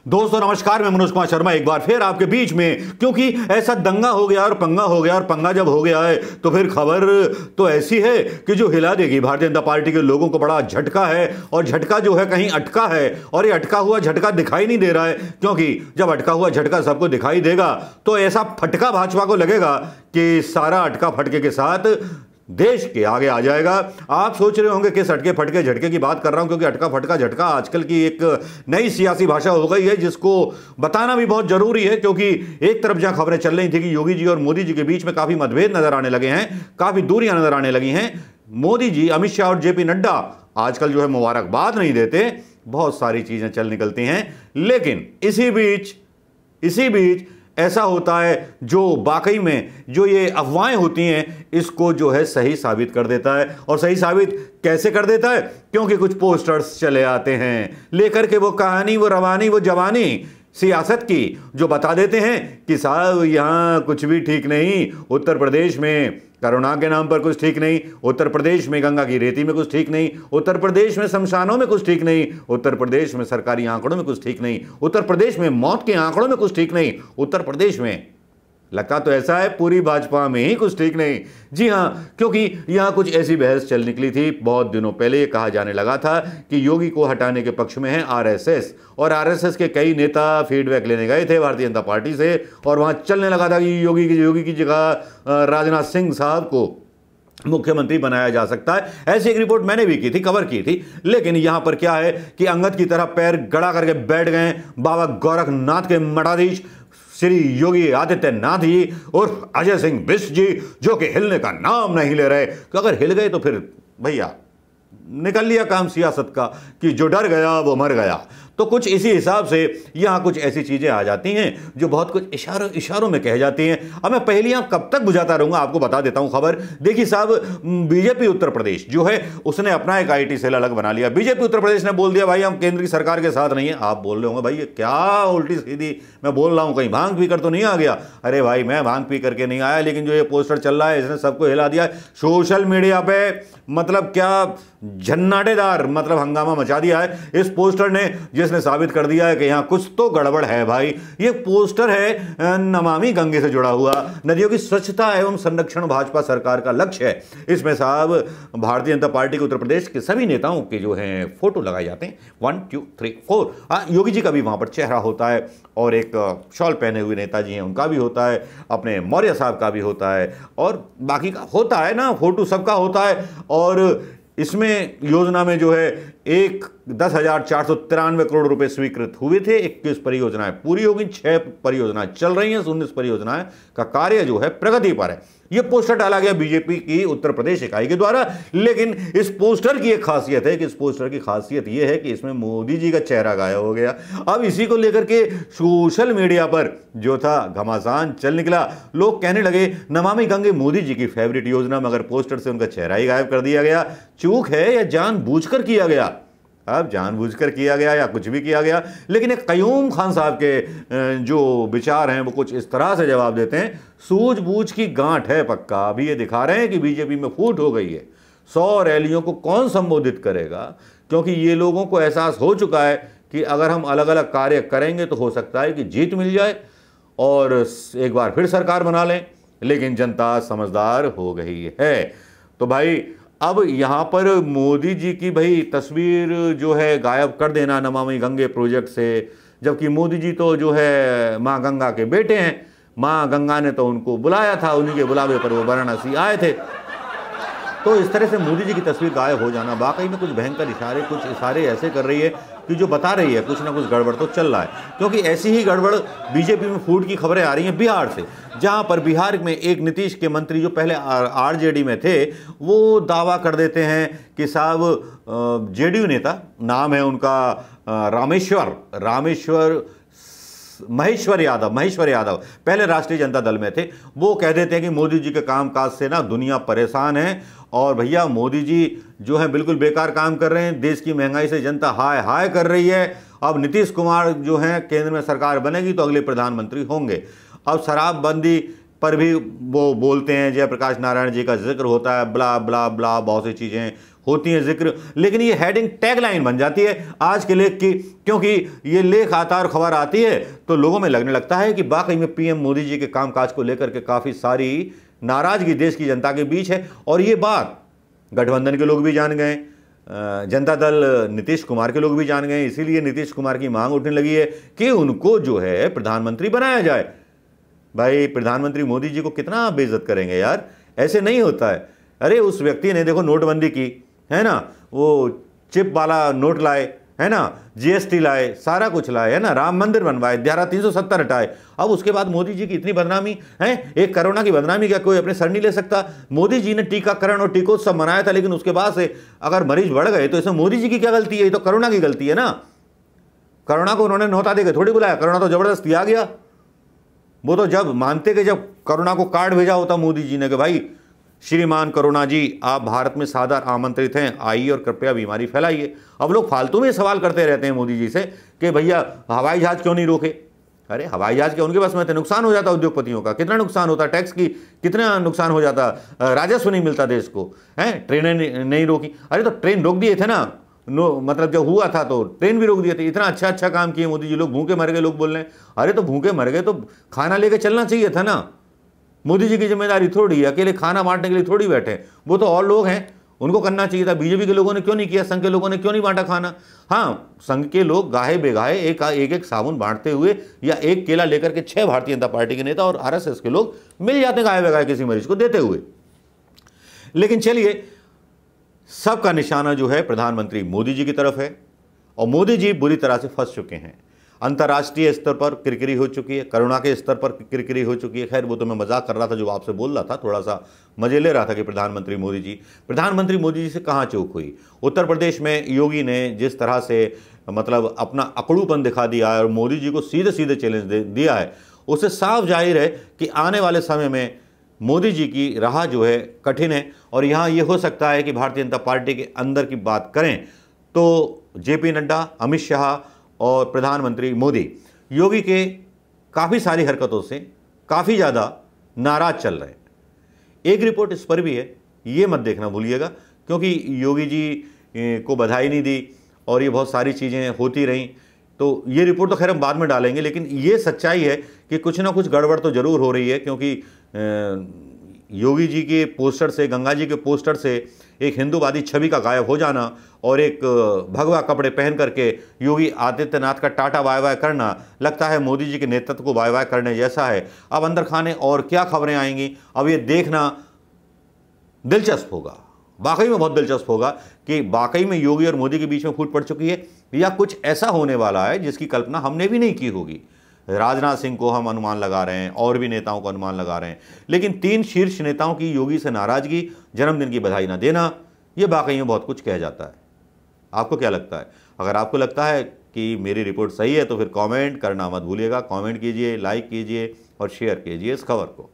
दोस्तों नमस्कार, मैं मनोज कुमार शर्मा एक बार फिर आपके बीच में, क्योंकि ऐसा दंगा हो गया और पंगा हो गया, और पंगा जब हो गया है तो फिर खबर तो ऐसी है कि जो हिला देगी। भारतीय जनता पार्टी के लोगों को बड़ा झटका है, और झटका जो है कहीं अटका है, और ये अटका हुआ झटका दिखाई नहीं दे रहा है, क्योंकि जब अटका हुआ झटका सबको दिखाई देगा तो ऐसा फटका भाजपा को लगेगा कि सारा अटका फटके के साथ देश के आगे आ जाएगा। आप सोच रहे होंगे किस अटके फटके झटके की बात कर रहा हूं, क्योंकि अटका फटका झटका आजकल की एक नई सियासी भाषा हो गई है, जिसको बताना भी बहुत जरूरी है। क्योंकि एक तरफ जहां खबरें चल रही थी कि योगी जी और मोदी जी के बीच में काफी मतभेद नजर आने लगे हैं, काफी दूरियां नजर आने लगी हैं। मोदी जी, अमित शाह और जेपी नड्डा आजकल जो है मुबारकबाद नहीं देते, बहुत सारी चीजें चल निकलती हैं। लेकिन इसी बीच ऐसा होता है जो वाकई में जो ये अफवाहें होती हैं इसको जो है सही साबित कर देता है। और सही साबित कैसे कर देता है? क्योंकि कुछ पोस्टर्स चले आते हैं लेकर के वो कहानी, वो रवानी, वो जवानी सियासत की, जो बता देते हैं कि साहब यहाँ कुछ भी ठीक नहीं, उत्तर प्रदेश में करुणा के नाम पर कुछ ठीक नहीं, उत्तर प्रदेश में गंगा की रेती में कुछ ठीक नहीं, उत्तर प्रदेश में शमशानों में कुछ ठीक नहीं, उत्तर प्रदेश में सरकारी आंकड़ों में कुछ ठीक नहीं, उत्तर प्रदेश में मौत के आंकड़ों में कुछ ठीक नहीं, उत्तर प्रदेश में लगता तो ऐसा है पूरी भाजपा में ही कुछ ठीक नहीं। जी हां, क्योंकि यहां कुछ ऐसी बहस चल निकली थी बहुत दिनों पहले। ये कहा जाने लगा था कि योगी को हटाने के पक्ष में है आरएसएस, और आरएसएस के कई नेता फीडबैक लेने गए थे भारतीय जनता पार्टी से, और वहां चलने लगा था कि योगी की जगह राजनाथ सिंह साहब को मुख्यमंत्री बनाया जा सकता है। ऐसी एक रिपोर्ट मैंने भी की थी, कवर की थी। लेकिन यहां पर क्या है कि अंगद की तरह पैर गड़ा करके बैठ गए बाबा गोरखनाथ के मठाधीश श्री योगी आदित्यनाथ जी और अजय सिंह बिष्ट जी, जो कि हिलने का नाम नहीं ले रहे। कि अगर हिल गए तो फिर भैया निकल लिया काम सियासत का कि जो डर गया वो मर गया। तो कुछ इसी हिसाब से यहां कुछ ऐसी चीजें आ जाती हैं जो बहुत कुछ इशारों में कह जाती हैं। अब मैं पहलियां कब तक बुझाता रहूंगा, आपको बता देता हूं खबर। देखिए साहब, बीजेपी उत्तर प्रदेश जो है उसने अपना एक आईटी सेल अलग बना लिया। बीजेपी उत्तर प्रदेश ने बोल दिया भाई हम केंद्र की सरकार के साथ नहीं है। आप बोल रहे होंगे भाई ये क्या उल्टी सीधी मैं बोल रहा हूं, कहीं भांग पी कर तो नहीं आ गया? अरे भाई मैं भांग पी करके नहीं आया, लेकिन जो ये पोस्टर चल रहा है इसने सबको हिला दिया सोशल मीडिया पे। मतलब क्या झन्नाटेदार मतलब हंगामा मचा दिया है इस पोस्टर ने, जिसने साबित कर दिया है कि यहां कुछ तो गड़बड़ है। भाई ये पोस्टर है नमामि गंगे से जुड़ा हुआ, नदियों की स्वच्छता एवं संरक्षण भाजपा सरकार का लक्ष्य है। इसमें साहब भारतीय जनता पार्टी के उत्तर प्रदेश के सभी नेताओं के जो हैं फोटो लगाए जाते हैं, 1 2 3 4। योगी जी का भी वहां पर चेहरा होता है, और एक शॉल पहने हुए नेताजी हैं उनका भी होता है, अपने मौर्य साहब का भी होता है, और बाकी का होता है ना, फोटो सबका होता है। और इसमें योजना में जो है 10,493 करोड़ रुपए स्वीकृत हुए थे। 21 परियोजनाएं पूरी होगी, 6 परियोजनाएं चल रही हैं, 19 परियोजनाएं का कार्य जो है प्रगति पर है। यह पोस्टर डाला गया बीजेपी की उत्तर प्रदेश इकाई के द्वारा। लेकिन इस पोस्टर की एक खासियत है कि इस पोस्टर की खासियत यह है कि इसमें मोदी जी का चेहरा गायब हो गया। अब इसी को लेकर के सोशल मीडिया पर जो था घमासान चल निकला। लोग कहने लगे नमामि गंगे मोदी जी की फेवरेट योजना, मगर पोस्टर से उनका चेहरा ही गायब कर दिया गया। चूक है या जानबूझकर किया गया? अब जानबूझकर किया गया या कुछ भी किया गया, लेकिन एक कयूम खान साहब के जो विचार हैं वो कुछ इस तरह से जवाब देते हैं, सूझबूझ की गांठ है पक्का। अभी ये दिखा रहे हैं कि बीजेपी में फूट हो गई है। 100 रैलियों को कौन संबोधित करेगा? क्योंकि ये लोगों को एहसास हो चुका है कि अगर हम अलग अलग कार्य करेंगे तो हो सकता है कि जीत मिल जाए और एक बार फिर सरकार बना लें। लेकिन जनता समझदार हो गई है। तो भाई अब यहां पर मोदी जी की भाई तस्वीर जो है गायब कर देना नमामि गंगे प्रोजेक्ट से, जबकि मोदी जी तो जो है मां गंगा के बेटे हैं। मां गंगा ने तो उनको बुलाया था, उन्हीं के बुलावे पर वो वाराणसी आए थे। तो इस तरह से मोदी जी की तस्वीर गायब हो जाना वाकई में कुछ भयंकर कुछ इशारे ऐसे कर रही है कि जो बता रही है कुछ ना कुछ गड़बड़ तो चल रहा है। क्योंकि ऐसी ही गड़बड़ बीजेपी में फूट की खबरें आ रही हैं बिहार से, जहां पर बिहार में एक नीतीश के मंत्री जो पहले आरजेडी में थे वो दावा कर देते हैं कि साहब जेडीयू नेता, नाम है उनका महेश्वर यादव पहले राष्ट्रीय जनता दल में थे। वो कह देते हैं कि मोदी जी के कामकाज से ना दुनिया परेशान है, और भैया मोदी जी जो है बिल्कुल बेकार काम कर रहे हैं। देश की महंगाई से जनता हाय हाय कर रही है। अब नीतीश कुमार जो है केंद्र में सरकार बनेगी तो अगले प्रधानमंत्री होंगे। अब शराबबंदी पर भी वो बोलते हैं, जयप्रकाश नारायण जी का जिक्र होता है, ब्ला ब्ला ब्ला बहुत सी चीज़ें होती हैं जिक्र, लेकिन ये हेडिंग टैगलाइन बन जाती है आज के लेख की, क्योंकि ये लेख आता और खबर आती है तो लोगों में लगने लगता है कि वाकई में पीएम मोदी जी के कामकाज को लेकर के काफ़ी सारी नाराजगी देश की जनता के बीच है। और ये बात गठबंधन के लोग भी जान गए, जनता दल नीतीश कुमार के लोग भी जान गए, इसीलिए नीतीश कुमार की मांग उठने लगी है कि उनको जो है प्रधानमंत्री बनाया जाए। भाई प्रधानमंत्री मोदी जी को कितना बेइज्जत करेंगे यार, ऐसे नहीं होता है। अरे उस व्यक्ति ने देखो नोटबंदी की है ना, वो चिप वाला नोट लाए है ना, जीएसटी लाए, सारा कुछ लाए है ना, राम मंदिर बनवाए, धारा 370 हटाए। अब उसके बाद मोदी जी की इतनी बदनामी है, एक कोरोना की बदनामी क्या कोई अपने सर नहीं ले सकता? मोदी जी ने टीकाकरण और टीकोत्सव मनाया था, लेकिन उसके बाद से अगर मरीज बढ़ गए तो इसमें मोदी जी की क्या गलती है? ये तो कोरोना की गलती है ना। कोरोना को उन्होंने न्योता देकर थोड़ी बुलाया, कोरोना तो जबरदस्ती आ गया। वो तो जब मानते कि जब कोरोना को कार्ड भेजा होता मोदी जी ने कि भाई श्रीमान कोरोना जी आप भारत में सादर आमंत्रित हैं, आइए और कृपया बीमारी फैलाइए। अब लोग फालतू में सवाल करते रहते हैं मोदी जी से कि भैया हवाई जहाज क्यों नहीं रोके। अरे हवाई जहाज के उनके पास में तो नुकसान हो जाता उद्योगपतियों का, कितना नुकसान होता, टैक्स की कितना नुकसान हो जाता, राजस्व नहीं मिलता देश को, है ट्रेनें नहीं रोकी। अरे तो ट्रेन रोक दिए थे ना, मतलब जब हुआ था तो ट्रेन भी रोक दिए थे। इतना अच्छा काम किए मोदी जी, लोग भूखे मर गए, लोग बोल रहे हैं। अरे तो भूखे मर गए तो खाना लेके चलना चाहिए था ना। मोदी जी की जिम्मेदारी थोड़ी है, अकेले खाना बांटने के लिए थोड़ी बैठे, वो तो और लोग हैं, उनको करना चाहिए था। बीजेपी के लोगों ने क्यों नहीं किया, संघ के लोगों ने क्यों नहीं बांटा खाना? हाँ, संघ के लोग गाहे बेगाहे एक साबुन बांटते हुए या एक केला लेकर के 6 भारतीय जनता पार्टी के नेता और आरएसएस के लोग मिल जाते हैं गाहे बेगाहे किसी मरीज को देते हुए। लेकिन चलिए, सबका निशाना जो है प्रधानमंत्री मोदी जी की तरफ है और मोदी जी बुरी तरह से फंस चुके हैं। अंतर्राष्ट्रीय स्तर पर किरकिरी हो चुकी है, करुणा के स्तर पर किरकिरी हो चुकी है। खैर वो तो मैं मजाक कर रहा था, जो आपसे बोल रहा था थोड़ा सा मजे ले रहा था कि प्रधानमंत्री मोदी जी से कहाँ चूक हुई। उत्तर प्रदेश में योगी ने जिस तरह से मतलब अपना अकड़ूपन दिखा दिया है और मोदी जी को सीधे सीधे चैलेंज दिया है, उससे साफ जाहिर है कि आने वाले समय में मोदी जी की राह जो है कठिन है। और यहाँ ये हो सकता है कि भारतीय जनता पार्टी के अंदर की बात करें तो जेपी नड्डा, अमित शाह और प्रधानमंत्री मोदी योगी के काफ़ी सारी हरकतों से काफ़ी ज़्यादा नाराज चल रहे हैं। एक रिपोर्ट इस पर भी है, ये मत देखना भूलिएगा, क्योंकि योगी जी को बधाई नहीं दी और ये बहुत सारी चीज़ें होती रहीं, तो ये रिपोर्ट तो खैर हम बाद में डालेंगे। लेकिन ये सच्चाई है कि कुछ ना कुछ गड़बड़ तो ज़रूर हो रही है, क्योंकि योगी जी के पोस्टर से, गंगा जी के पोस्टर से एक हिंदूवादी छवि का गायब हो जाना और एक भगवा कपड़े पहन करके योगी आदित्यनाथ का टाटा बाय बाय करना लगता है मोदी जी के नेतृत्व को बाय बाय करने जैसा है। अब अंदर खाने और क्या खबरें आएंगी, अब ये देखना दिलचस्प होगा, वाकई में बहुत दिलचस्प होगा कि वाकई में योगी और मोदी के बीच में फूट पड़ चुकी है या कुछ ऐसा होने वाला है जिसकी कल्पना हमने भी नहीं की होगी। राजनाथ सिंह को हम अनुमान लगा रहे हैं और भी नेताओं को अनुमान लगा रहे हैं, लेकिन 3 शीर्ष नेताओं की योगी से नाराजगी, जन्मदिन की बधाई ना देना, यह वाकई में बहुत कुछ कह जाता है। आपको क्या लगता है? अगर आपको लगता है कि मेरी रिपोर्ट सही है तो फिर कमेंट करना मत भूलिएगा। कमेंट कीजिए, लाइक कीजिए और शेयर कीजिए इस खबर को।